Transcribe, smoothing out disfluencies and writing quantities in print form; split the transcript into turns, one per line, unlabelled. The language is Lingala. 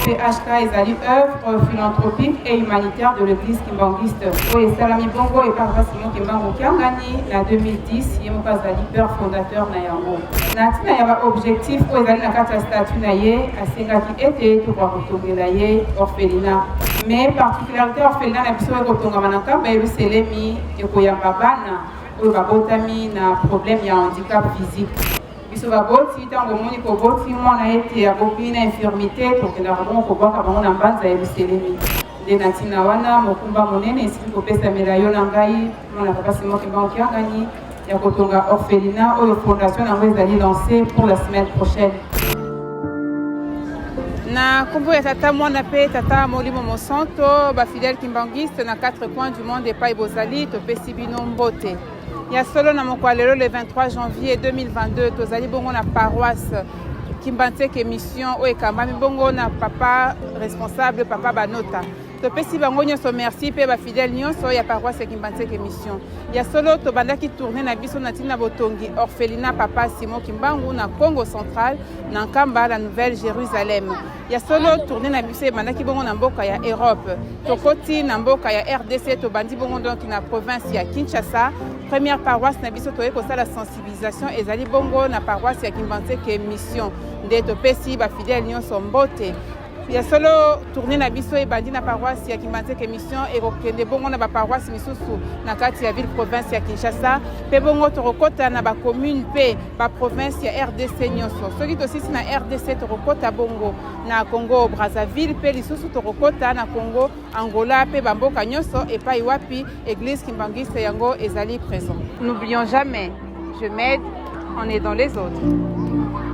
OPHK ezali œuvre philanthropique et humanitaire de l'église kimbanguiste oyo esalami bongo epai Simon Kimbangu Kiangani na 2010 ye moko azali père fondateur na yango na ntina ya baobjectif oyo ezali na kati ya statut na ye asengaki ete tokoka kotongela ye orphelinat mais particularité orphelinat na biso oyo ekotongama na nkamba yeluselemi ekoyamba bana oyo babotami na problème ya handicap physique biso baboti ntango omoni koboti mwana ete aboki na infirmité tokendaka bongo kobwaka bango na mbanza ya Yeluselemi nde na ntina wana mokumba monene esili kopesamela yo na ngai mwana papa Simon Kimbangu Kiangani ya kotonga orphelinat oyo fondation yango ezali lancée pour la semaine prochaine. Na kombo ya tata mwana pe tata molimo mosanto bafidèle kimbanguiste na 4 coins du monde epai bozali topesi bino mbote. Ya solo na mokwalelo le 23 janvier 2022 tozali bongo na paroisse Kimbantseke mission oyo ekambami bongo na papa responsable papa Banota topesi bango nyonso merci pe bafidèle nyonso ya paroisse Kimbantseke mission. Ya solo tobandaki tourner na biso na ntina botongi orphelinat papa Simon Kimbangu na Congo central na nkamba la Nouvelle Jérusalem. Ya solo tourner na biso ebandaki bongo na mboka ya Europe tokoti na mboka ya RDC tobandi bongo donc na province ya Kinshasa. Première paroisse na biso toye kosala sensibilisation ezali bongo na paroisse ya Kimbantseke mission nde topesi bafidèle nyonso mbote. Ya solo tourner na biso ebandi na paroisse ya Kimbantseke mission ekokende bongo na baparoisse misusu na kati ya ville province ya Kinshasa pe bongo torokota na bacommune pe baprovince ya RDC nyonso soki tosisi na RDC torokota bongo na Congo Brazzaville pe lisusu torokota na Congo Angola pe bamboka nyonso epai wapi église kimbanguiste yango ezali présent. N'oublions jamais, je m'aide, on est dans les autres.